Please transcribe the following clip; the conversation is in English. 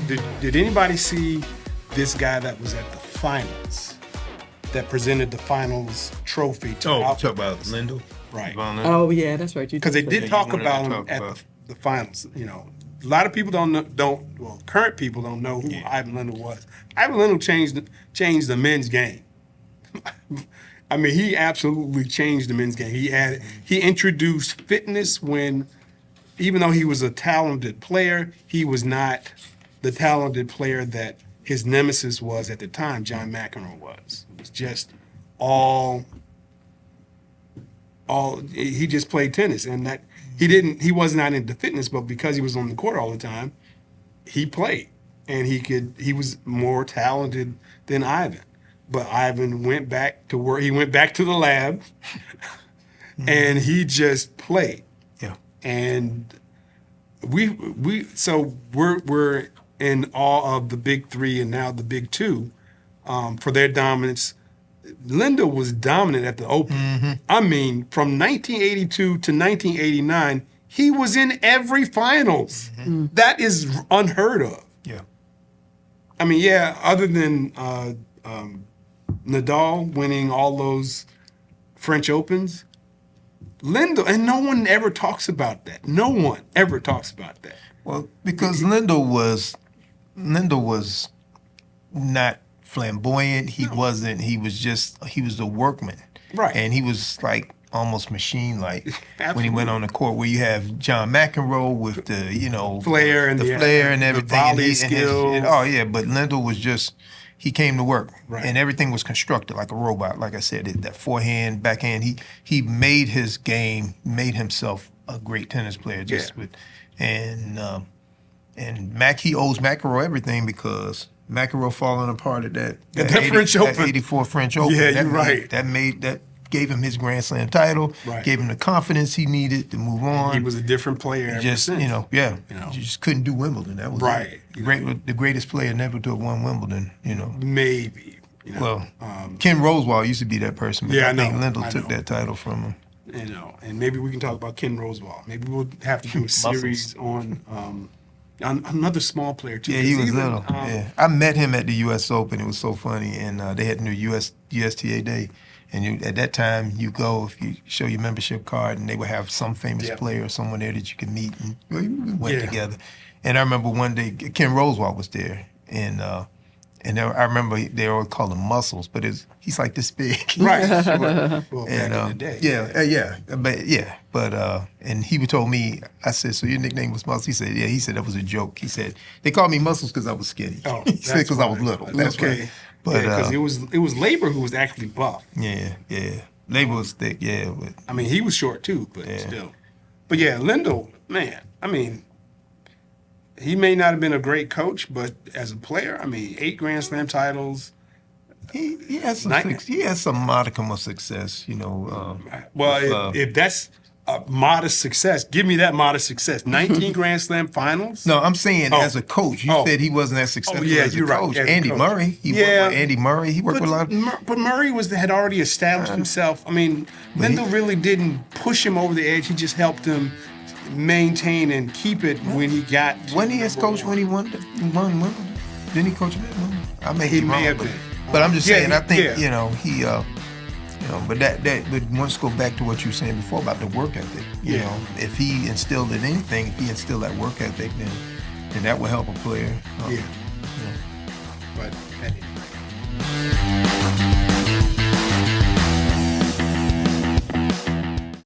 did anybody see this guy that was at the finals that presented the finals trophy to talk about Lendl? Right. Ivan Lendl? Oh yeah, that's right. Because they did talk wanted to about him talk at about- the finals. You know, a lot of people current people don't know who Ivan Lendl was. Ivan Lendl changed the men's game. I mean, he absolutely changed the men's game. He introduced fitness when, even though he was a talented player, he was not the talented player that his nemesis was at the time, John McEnroe was. It was just all he just played tennis, and that he was not into fitness, but because he was on the court all the time, he played, and he was more talented than Ivan. But Ivan went back to work. He went back to the lab, and he just played. Yeah. And we're in awe of the big three and now the big two for their dominance. Lendl was dominant at the Open. I mean, from 1982 to 1989, he was in every finals. That is unheard of. Yeah. I mean, yeah, other than Nadal winning all those French Opens, Lendl, and no one ever talks about that. No one ever talks about that. Well, because Lendl was not flamboyant. He wasn't. He was a workman. Right. And he was like almost machine-like when he went on the court. Where you have John McEnroe with the Flair and the flair and the everything, volley skills. But Lendl was just. He came to work, Right. and everything was constructed like a robot. Like I said, that forehand, backhand. He made his game, made himself a great tennis player. And Mac, he owes McEnroe everything because McEnroe falling apart at that French Open. 84 French Open. Yeah, that you're right. That gave him his Grand Slam title. Right. Gave him the confidence he needed to move on. He was a different player ever Just since. You just couldn't do Wimbledon. That was Right. the greatest player never to have won Wimbledon. Maybe. Well, Ken Rosewall used to be that person, but Yeah, I think I know. Lendl I took know. that title from him. And maybe we can talk about Ken Rosewall. Maybe we'll have to do a series on another small player too. Yeah, he 'Cause was even, little. Yeah, I met him at the U.S. Open. It was so funny, and they had new USTA Day. And at that time, you go if you show your membership card, and they would have some famous player or someone there that you could meet, and we went together. And I remember one day Ken Rosewall was there, and I remember they always called him Muscles, but he's like this big, Right. Sure. Well, back in the day. And he told me, I said, so your nickname was Muscles? He said, yeah. He said that was a joke. He said they called me Muscles because I was skinny. Oh, he said because I was little. That's okay. right. But because it was Labor who was actually buff. Yeah. Labor was thick. Yeah. But, I mean, he was short too, but still. But yeah, Lendl, man. I mean, he may not have been a great coach, but as a player, I mean, 8 Grand Slam titles. He has some modicum of success, If that's a modest success, give me that modest success. 19 Grand Slam finals? No, I'm saying as a coach. You said he wasn't as successful as a you're coach. Right. Andy Murray. He worked with Andy Murray. He worked with a lot of... But Murray had already established himself. I mean, Lendl really didn't push him over the edge. He just helped him maintain and keep it when he got... When he has coached when he won Wimbledon? Didn't he coach him at Wimbledon? I may He be may wrong, have been. But I'm just saying, I think, yeah. he... but but once go back to what you were saying before about the work ethic. You know, if he instilled in anything, if he instilled that work ethic, then that will help a player.